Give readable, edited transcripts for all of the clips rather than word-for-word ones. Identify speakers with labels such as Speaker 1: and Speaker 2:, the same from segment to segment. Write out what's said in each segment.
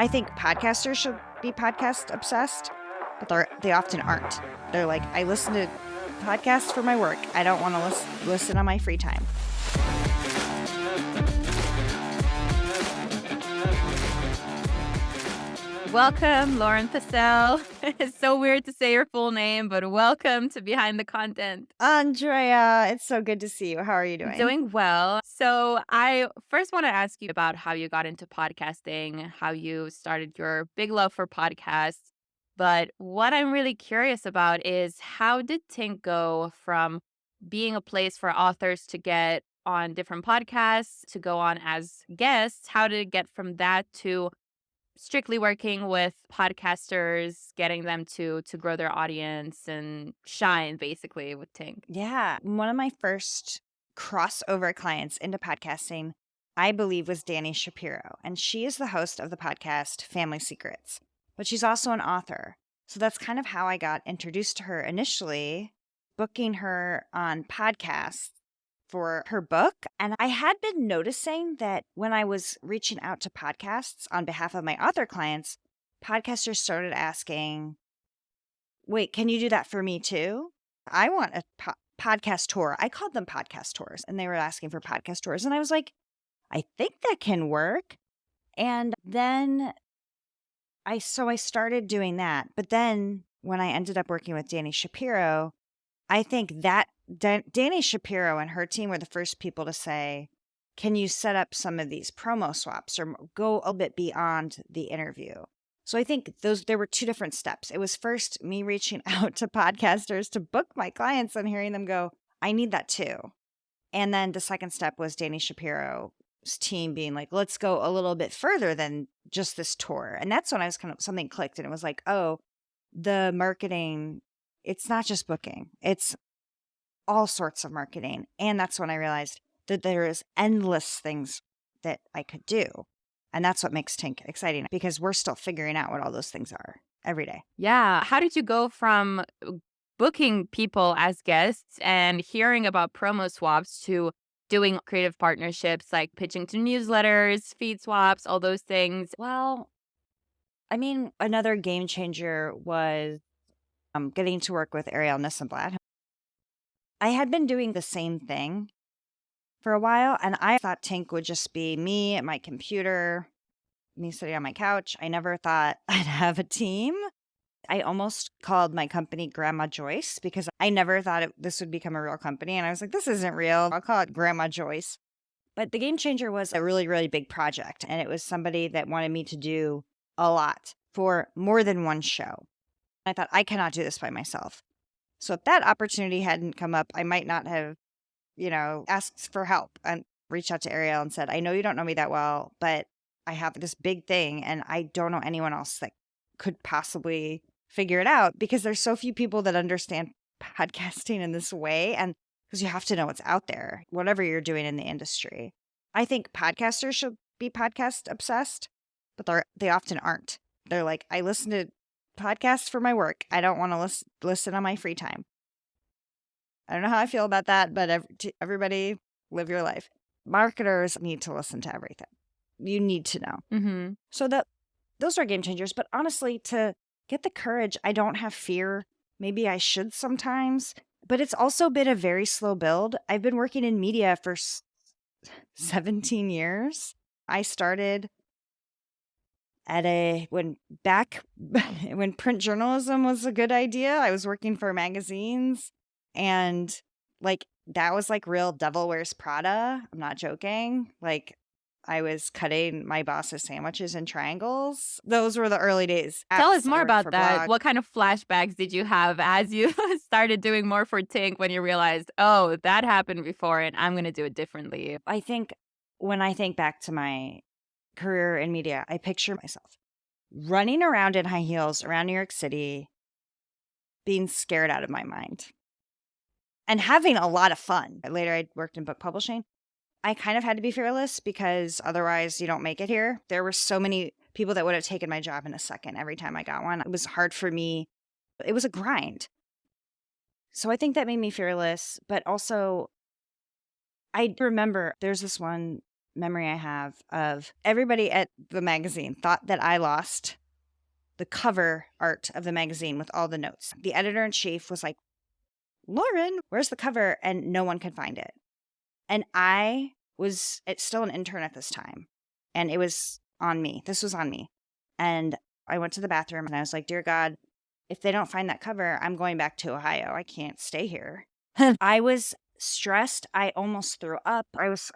Speaker 1: I think podcasters should be podcast obsessed, but they often aren't. They're like, I listen to podcasts for my work. I don't want to listen on my free time.
Speaker 2: Welcome, Lauren Purcell. It's so weird to say your full name, but welcome to Behind the Content.
Speaker 1: Andrea, it's so good to see you. How are you doing?
Speaker 2: Doing well. So I first want to ask you about how you got into podcasting, how you started your big love for podcasts. But what I'm really curious about is how did Tink go from being a place for authors to get on different podcasts, to go on as guests? How did it get from that to strictly working with podcasters, getting them to grow their audience and shine basically with Tink?
Speaker 1: Yeah. One of my first crossover clients into podcasting, I believe, was Dani Shapiro. And she is the host of the podcast Family Secrets, but she's also an author. So that's kind of how I got introduced to her initially, booking her on podcasts for her book. And I had been noticing that when I was reaching out to podcasts on behalf of my author clients, podcasters started asking, wait, can you do that for me too? I want a podcast tour. I called them podcast tours, and they were asking for podcast tours. And I was like, I think that can work. And then I started doing that. But then when I ended up working with Dani Shapiro, I think that Dani Shapiro and her team were the first people to say, can you set up some of these promo swaps or go a bit beyond the interview? So I think there were two different steps. It was first me reaching out to podcasters to book my clients and hearing them go, I need that too. And then the second step was Dani Shapiro's team being like, let's go a little bit further than just this tour. And that's when I was something clicked, and it was like, oh, the marketing, it's not just booking, it's all sorts of marketing. And that's when I realized that there is endless things that I could do. And that's what makes Tink exciting, because we're still figuring out what all those things are every day.
Speaker 2: Yeah. How did you go from booking people as guests and hearing about promo swaps to doing creative partnerships like pitching to newsletters, feed swaps, all those things?
Speaker 1: Well, I mean, another game changer was getting to work with Ariel Nissenblatt. I had been doing the same thing for a while, and I thought Tink would just be me at my computer, me sitting on my couch. I never thought I'd have a team. I almost called my company Grandma Joyce because I never thought this would become a real company. And I was like, this isn't real. I'll call it Grandma Joyce. But the game changer was a really, really big project. And it was somebody that wanted me to do a lot for more than one show. I thought, I cannot do this by myself. So if that opportunity hadn't come up, I might not have, asked for help and reached out to Ariel and said, I know you don't know me that well, but I have this big thing and I don't know anyone else that could possibly figure it out, because there's so few people that understand podcasting in this way. And because you have to know what's out there, whatever you're doing in the industry. I think podcasters should be podcast obsessed, but they often aren't. They're like, I listen to podcasts for my work. I don't want to listen on my free time. I don't know how I feel about that, but everybody live your life. Marketers need to listen to everything. You need to know.
Speaker 2: Mm-hmm.
Speaker 1: So those are game changers. But honestly, to get the courage, I don't have fear. Maybe I should sometimes, but it's also been a very slow build. I've been working in media for 17 years. I started when print journalism was a good idea. I was working for magazines, and that was like real Devil Wears Prada. I'm not joking. I was cutting my boss's sandwiches in triangles. Those were the early days.
Speaker 2: Tell us more about that. What kind of flashbacks did you have as you started doing more for Tink when you realized, oh, that happened before and I'm going to do it differently?
Speaker 1: I think when I think back to my career in media, I picture myself running around in high heels around New York City, being scared out of my mind and having a lot of fun. Later, I worked in book publishing. I kind of had to be fearless because otherwise you don't make it here. There were so many people that would have taken my job in a second every time I got one. It was hard for me. It was a grind. So I think that made me fearless. But also, I remember there's this one memory I have of everybody at the magazine thought that I lost the cover art of the magazine with all the notes. The editor-in-chief was like, Lauren, where's the cover? And no one could find it. And I was still an intern at this time. And it was on me. This was on me. And I went to the bathroom and I was like, dear God, if they don't find that cover, I'm going back to Ohio. I can't stay here. I was stressed. I almost threw up. I was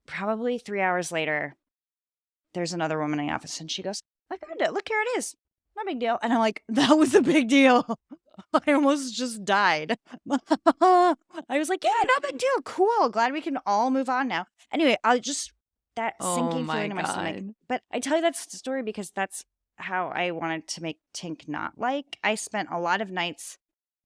Speaker 1: probably 3 hours later. There's another woman in the office and she goes, I found it. Look, here it is. No big deal. And I'm like, that was a big deal. I almost just died. I was like, yeah, no big deal. Cool. Glad we can all move on now. Anyway, that
Speaker 2: Oh
Speaker 1: sinking
Speaker 2: my
Speaker 1: feeling in my stomach.
Speaker 2: God.
Speaker 1: But I tell you that story because that's how I wanted to make Tink not like. I spent a lot of nights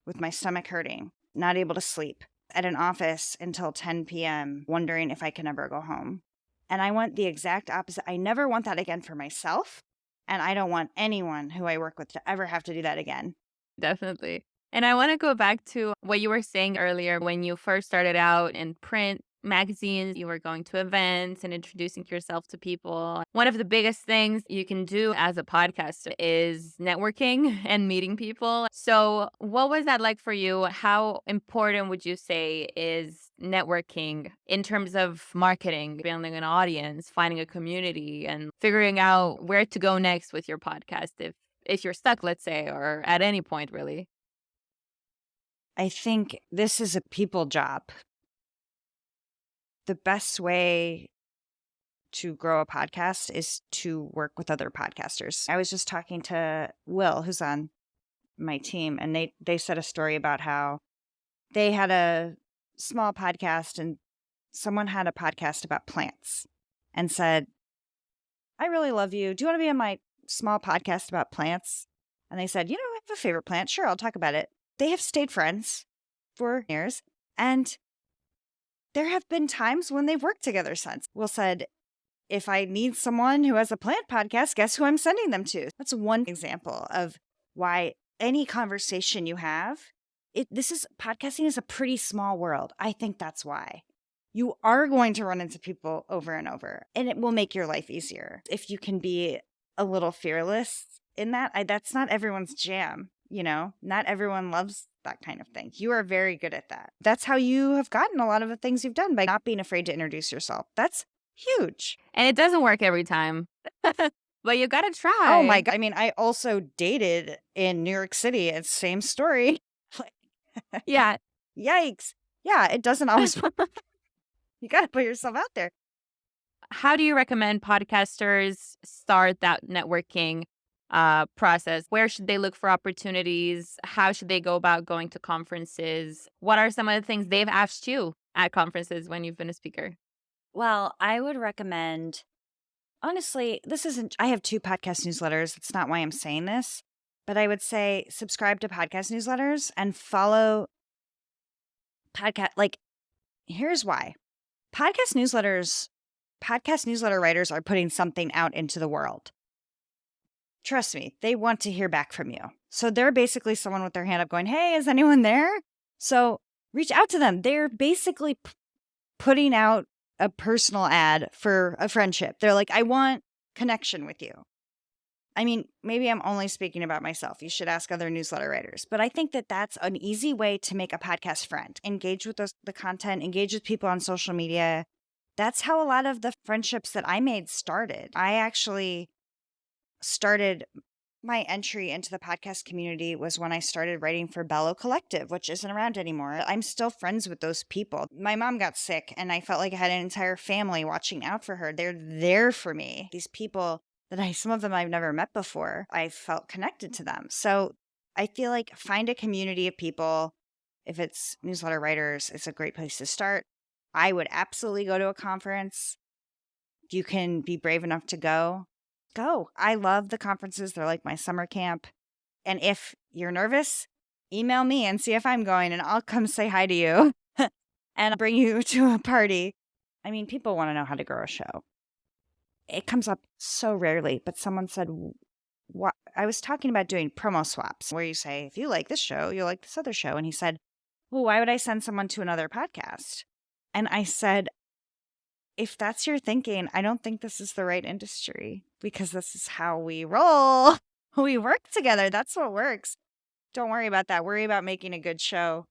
Speaker 1: with my stomach hurting, not able to sleep, at an office until 10 p.m., wondering if I can ever go home. And I want the exact opposite. I never want that again for myself. And I don't want anyone who I work with to ever have to do that again.
Speaker 2: Definitely. And I want to go back to what you were saying earlier when you first started out in print magazines, you were going to events and introducing yourself to people. One of the biggest things you can do as a podcaster is networking and meeting people. So, what was that like for you? How important would you say is networking in terms of marketing, building an audience, finding a community, and figuring out where to go next with your podcast if you're stuck, let's say, or at any point, really?
Speaker 1: I think this is a people job. The best way to grow a podcast is to work with other podcasters. I was just talking to Will, who's on my team, and they said a story about how they had a small podcast and someone had a podcast about plants and said, I really love you. Do you want to be on my small podcast about plants? And they said, I have a favorite plant. Sure, I'll talk about it. They have stayed friends for years. And there have been times when they've worked together since. Will said, if I need someone who has a plant podcast, guess who I'm sending them to? That's one example of why any conversation you have, podcasting is a pretty small world. I think that's why. You are going to run into people over and over, and it will make your life easier. If you can be a little fearless in that, that's not everyone's jam, Not everyone loves that kind of thing. You are very good at that. That's how you have gotten a lot of the things you've done, by not being afraid to introduce yourself. That's huge.
Speaker 2: And it doesn't work every time, but you got to try.
Speaker 1: Oh my God. I mean, I also dated in New York City. It's same story.
Speaker 2: Yeah.
Speaker 1: Yikes. Yeah, it doesn't always work. You got to put yourself out there.
Speaker 2: How do you recommend podcasters start that networking process? Where should they look for opportunities? How should they go about going to conferences? What are some of the things they've asked you at conferences when you've been a speaker?
Speaker 1: Well, I would recommend, honestly, I have 2 podcast newsletters. That's not why I'm saying this, but I would say subscribe to podcast newsletters and follow here's why. Podcast newsletter writers are putting something out into the world. Trust me, they want to hear back from you. So they're basically someone with their hand up going, hey, is anyone there? So reach out to them. They're basically putting out a personal ad for a friendship. They're like, I want connection with you. I mean, maybe I'm only speaking about myself. You should ask other newsletter writers. But I think that that's an easy way to make a podcast friend. Engage with the content, engage with people on social media. That's how a lot of the friendships that I made started. I actually started my entry into the podcast community was when I started writing for Bellow Collective, which isn't around anymore. I'm still friends with those people. My mom got sick and I felt like I had an entire family watching out for her. They're there for me. These people some of them I've never met before, I felt connected to them. So I feel like find a community of people. If it's newsletter writers, it's a great place to start. I would absolutely go to a conference. If you can be brave enough to go. I love the conferences. They're like my summer camp. And if you're nervous, email me and see if I'm going and I'll come say hi to you and bring you to a party. I mean, people want to know how to grow a show. It comes up so rarely, but someone said, what? I was talking about doing promo swaps where you say, if you like this show, you'll like this other show. And he said, well, why would I send someone to another podcast? And I said, if that's your thinking, I don't think this is the right industry because this is how we roll. We work together. That's what works. Don't worry about that. Worry about making a good show.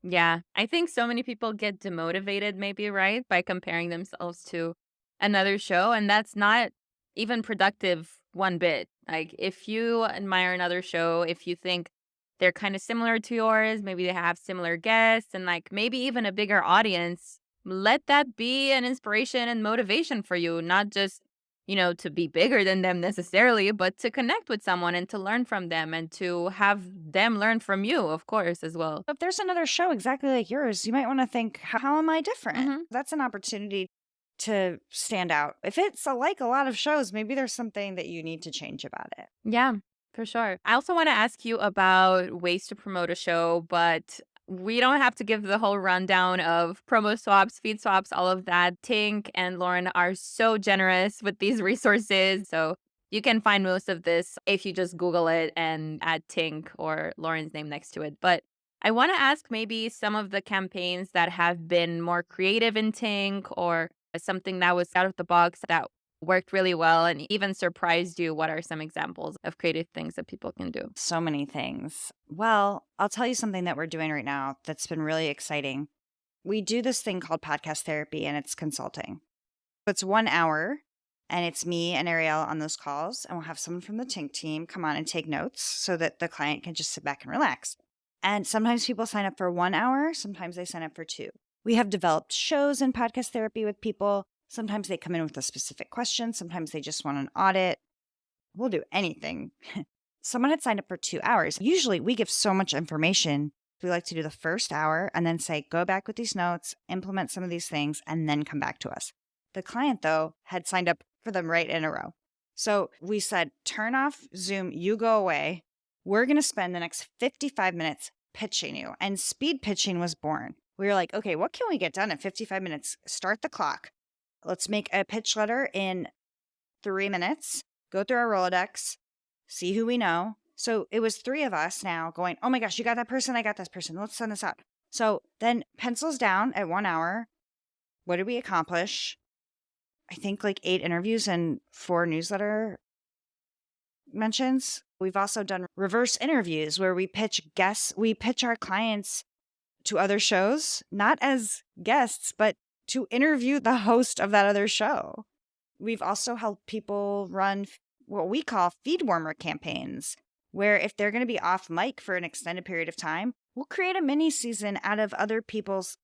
Speaker 2: Yeah, I think so many people get demotivated, maybe, right, by comparing themselves to another show. And that's not even productive one bit. Like, if you admire another show, if you think they're kind of similar to yours, maybe they have similar guests and like maybe even a bigger audience, let that be an inspiration and motivation for you, not just, to be bigger than them necessarily, but to connect with someone and to learn from them and to have them learn from you, of course, as well.
Speaker 1: If there's another show exactly like yours, you might want to think, how am I different?
Speaker 2: Hmm.
Speaker 1: That's an opportunity to stand out. If it's like a lot of shows, maybe there's something that you need to change about it.
Speaker 2: Yeah, for sure. I also want to ask you about ways to promote a show, but we don't have to give the whole rundown of promo swaps, feed swaps, all of that. Tink and Lauren are so generous with these resources. So you can find most of this if you just Google it and add Tink or Lauren's name next to it. But I want to ask maybe some of the campaigns that have been more creative in Tink or something that was out of the box that worked really well and even surprised you. What are some examples of creative things that people can do?
Speaker 1: So many things. Well, I'll tell you something that we're doing right now that's been really exciting. We do this thing called podcast therapy, and it's consulting. It's 1 hour, and it's me and Ariel on those calls, and we'll have someone from the Tink team come on and take notes so that the client can just sit back and relax. And sometimes people sign up for 1 hour, sometimes they sign up for 2. We have developed shows in podcast therapy with people. Sometimes they come in with a specific question, sometimes they just want an audit. We'll do anything. Someone had signed up for 2 hours. Usually we give so much information. We like to do the first hour and then say, go back with these notes, implement some of these things, and then come back to us. The client, though, had signed up for them right in a row. So we said, turn off Zoom, you go away. We're going to spend the next 55 minutes pitching you. And speed pitching was born. We were like, okay, what can we get done in 55 minutes? Start the clock. Let's make a pitch letter in 3 minutes, go through our Rolodex, see who we know. So it was 3 of us now going, oh my gosh, you got that person? I got this person. Let's send this out. So then pencils down at 1 hour. What did we accomplish? I think like 8 interviews and 4 newsletter mentions. We've also done reverse interviews where we pitch guests. We pitch our clients to other shows, not as guests, but to interview the host of that other show. We've also helped people run what we call feed warmer campaigns, where if they're going to be off mic for an extended period of time, we'll create a mini season out of other people's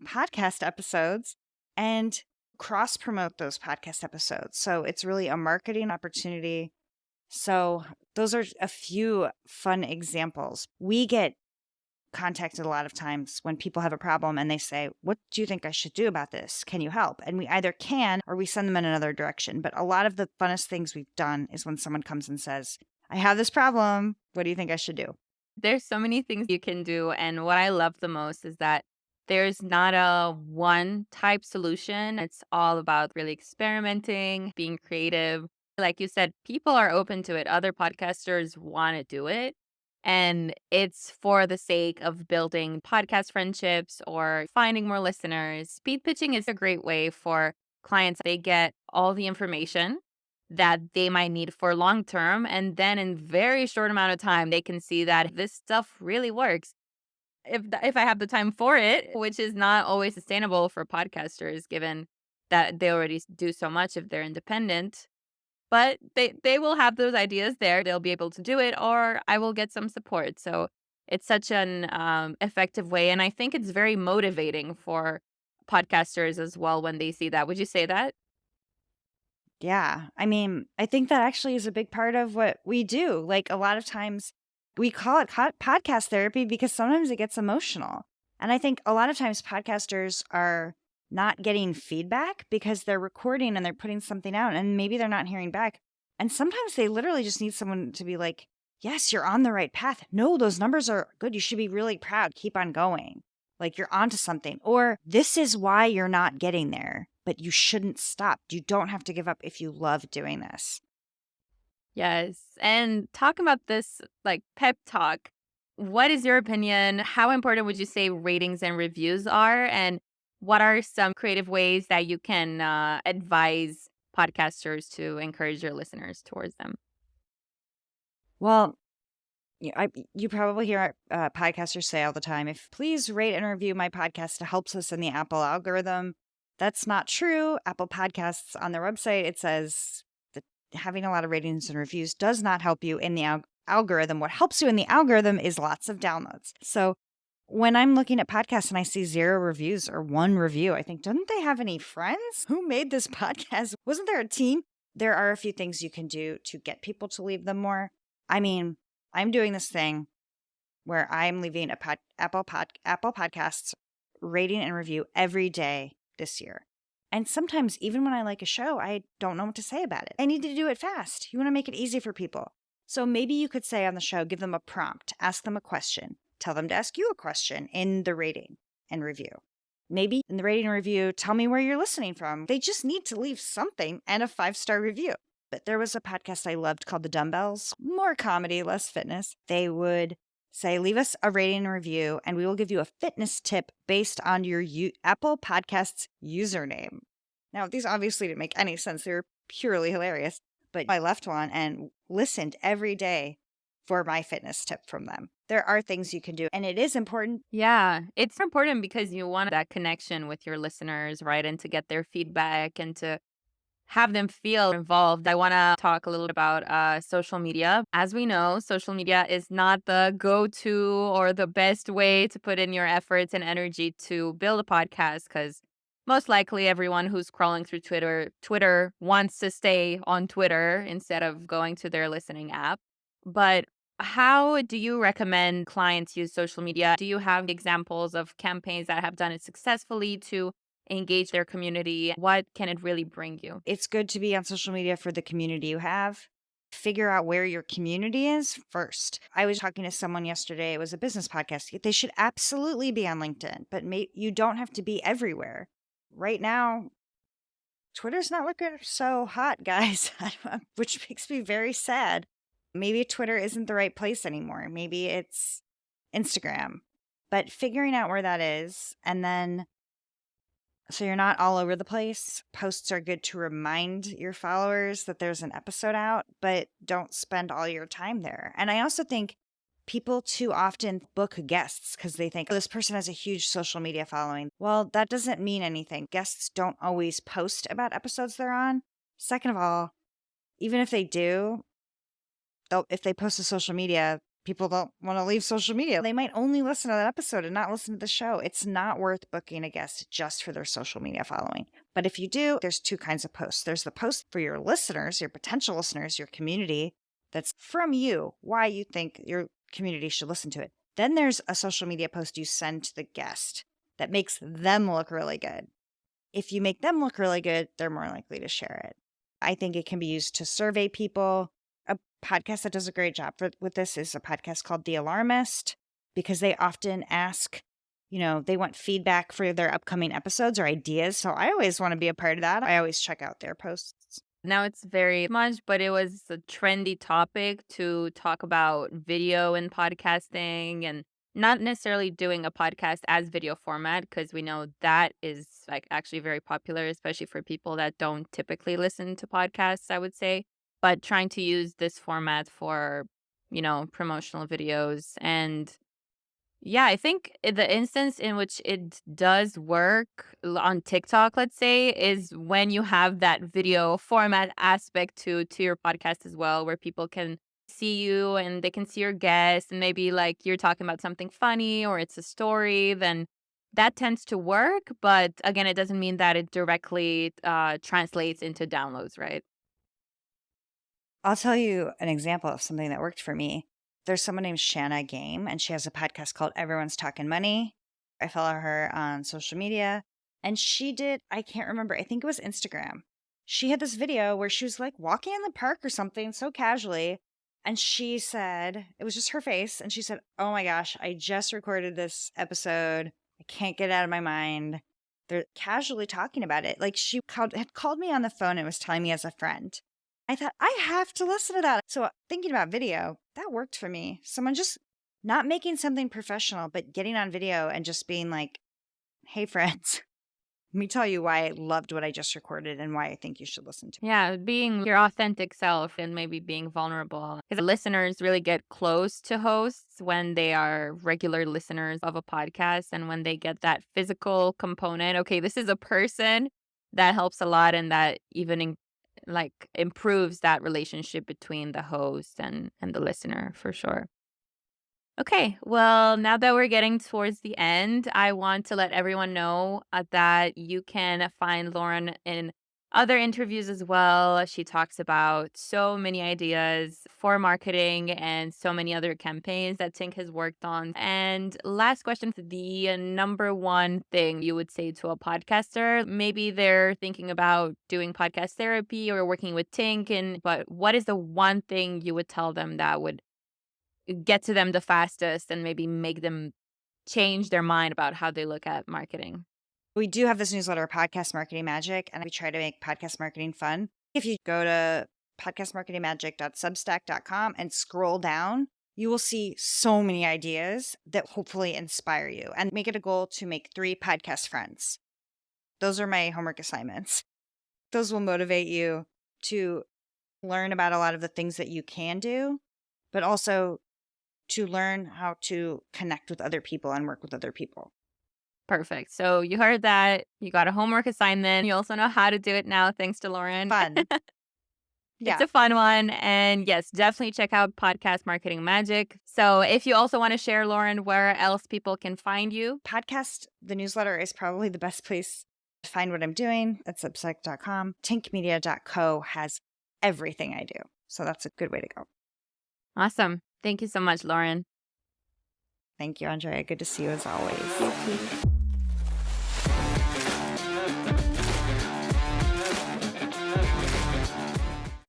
Speaker 1: podcast episodes and cross promote those podcast episodes. So it's really a marketing opportunity. So those are a few fun examples. We get contacted a lot of times when people have a problem and they say, what do you think I should do about this? Can you help? And we either can or we send them in another direction. But a lot of the funnest things we've done is when someone comes and says, I have this problem. What do you think I should do?
Speaker 2: There's so many things you can do. And what I love the most is that there's not a one type solution. It's all about really experimenting, being creative. Like you said, people are open to it. Other podcasters want to do it. And it's for the sake of building podcast friendships or finding more listeners. Speed pitching is a great way for clients. They get all the information that they might need for long term. And then in very short amount of time, they can see that this stuff really works. If I have the time for it, which is not always sustainable for podcasters, given that they already do so much if they're independent. But they will have those ideas there. They'll be able to do it, or I will get some support. So it's such an effective way. And I think it's very motivating for podcasters as well when they see that. Would you say that?
Speaker 1: Yeah. I mean, I think that actually is a big part of what we do. Like a lot of times we call it podcast therapy because sometimes it gets emotional. And I think a lot of times podcasters are not getting feedback because they're recording and they're putting something out and maybe they're not hearing back. And sometimes they literally just need someone to be like, yes, you're on the right path. No, those numbers are good. You should be really proud. Keep on going. Like you're onto something. Or this is why you're not getting there, but you shouldn't stop. You don't have to give up if you love doing this.
Speaker 2: Yes. And talk about this like pep talk. What is your opinion? How important would you say ratings and reviews are? And what are some creative ways that you can advise podcasters to encourage your listeners towards them?
Speaker 1: Well, you probably hear podcasters say all the time, if please rate and review my podcast, it helps us in the Apple algorithm. That's not true. Apple Podcasts on their website, it says that having a lot of ratings and reviews does not help you in the algorithm. What helps you in the algorithm is lots of downloads. So when I'm looking at podcasts and I see 0 reviews or 1 review, I think, don't they have any friends? Who made this podcast? Wasn't there a team? There are a few things you can do to get people to leave them more. I mean, I'm doing this thing where I'm leaving a Apple Podcasts rating and review every day this year. And sometimes, even when I like a show, I don't know what to say about it. I need to do it fast. You want to make it easy for people. So maybe you could say on the show, give them a prompt, ask them a question, tell them to ask you a question in the rating and review. Maybe in the rating and review, tell me where you're listening from. They just need to leave something and a 5-star review. But there was a podcast I loved called The Dumbbells, more comedy, less fitness. They would say, leave us a rating and review, and we will give you a fitness tip based on your Apple Podcasts username. Now, these obviously didn't make any sense. They were purely hilarious. But I left one and listened every day for my fitness tip from them. There are things you can do, and it is important.
Speaker 2: Yeah, it's important because you want that connection with your listeners, right? And to get their feedback and to have them feel involved. I want to talk a little about social media. As we know, social media is not the go-to or the best way to put in your efforts and energy to build a podcast because most likely everyone who's scrolling through Twitter wants to stay on Twitter instead of going to their listening app. But how do you recommend clients use social media? Do you have examples of campaigns that have done it successfully to engage their community? What can it really bring you?
Speaker 1: It's good to be on social media for the community you have. Figure out where your community is first. I was talking to someone yesterday. It was a business podcast. They should absolutely be on LinkedIn, but you don't have to be everywhere. Right now, Twitter's not looking so hot, guys, which makes me very sad. Maybe Twitter isn't the right place anymore. Maybe it's Instagram. But figuring out where that is, and then so you're not all over the place. Posts are good to remind your followers that there's an episode out, but don't spend all your time there. And I also think people too often book guests because they think, oh, this person has a huge social media following. Well, that doesn't mean anything. Guests don't always post about episodes they're on. Second of all, even if they do, if they post to social media, people don't want to leave social media. They might only listen to that episode and not listen to the show. It's not worth booking a guest just for their social media following. But if you do, there's 2 kinds of posts. There's the post for your listeners, your potential listeners, your community, that's from you, why you think your community should listen to it. Then there's a social media post you send to the guest that makes them look really good. If you make them look really good, they're more likely to share it. I think it can be used to survey people. A podcast that does a great job with this is a podcast called The Alarmist, because they often ask, they want feedback for their upcoming episodes or ideas. So I always want to be a part of that. I always check out their posts.
Speaker 2: Now it's very much, but it was a trendy topic to talk about video and podcasting and not necessarily doing a podcast as video format because we know that is like actually very popular, especially for people that don't typically listen to podcasts, I would say. But trying to use this format for, promotional videos. And yeah, I think the instance in which it does work on TikTok, let's say, is when you have that video format aspect to your podcast as well, where people can see you and they can see your guest and maybe like you're talking about something funny or it's a story, then that tends to work. But again, it doesn't mean that it directly translates into downloads, right?
Speaker 1: I'll tell you an example of something that worked for me. There's someone named Shanna Game, and she has a podcast called Everyone's Talking Money. I follow her on social media, and she did, I can't remember, I think it was Instagram. She had this video where she was like walking in the park or something so casually, and she said, it was just her face, and she said, oh my gosh, I just recorded this episode. I can't get it out of my mind. They're casually talking about it. Like she had called me on the phone and was telling me as a friend. I thought, I have to listen to that. So thinking about video, that worked for me. Someone just not making something professional, but getting on video and just being like, hey, friends, me tell you why I loved what I just recorded and why I think you should listen to it.
Speaker 2: Yeah, being your authentic self and maybe being vulnerable. Because listeners really get close to hosts when they are regular listeners of a podcast and when they get that physical component. Okay, this is a person that helps a lot and that even improves that relationship between the host and the listener for sure. Okay, well, now that we're getting towards the end, I want to let everyone know that you can find Lauren in other interviews as well. She talks about so many ideas for marketing and so many other campaigns that Tink has worked on. And last question, the number one thing you would say to a podcaster, maybe they're thinking about doing podcast therapy or working with Tink, but what is the one thing you would tell them that would get to them the fastest and maybe make them change their mind about how they look at marketing?
Speaker 1: We do have this newsletter, Podcast Marketing Magic, and we try to make podcast marketing fun. If you go to podcastmarketingmagic.substack.com and scroll down, you will see so many ideas that hopefully inspire you, and make it a goal to make 3 podcast friends. Those are my homework assignments. Those will motivate you to learn about a lot of the things that you can do, but also to learn how to connect with other people and work with other people.
Speaker 2: Perfect. So you heard that. You got a homework assignment. You also know how to do it now, thanks to Lauren.
Speaker 1: Fun.
Speaker 2: It's
Speaker 1: Yeah.
Speaker 2: a fun one. And yes, definitely check out Podcast Marketing Magic. So if you also want to share, Lauren, where else people can find you?
Speaker 1: Podcast, the newsletter is probably the best place to find what I'm doing. It's substack.com. Tinkmedia.co has everything I do. So that's a good way to go.
Speaker 2: Awesome. Thank you so much, Lauren.
Speaker 1: Thank you, Andrea. Good to see you as always.
Speaker 2: You too.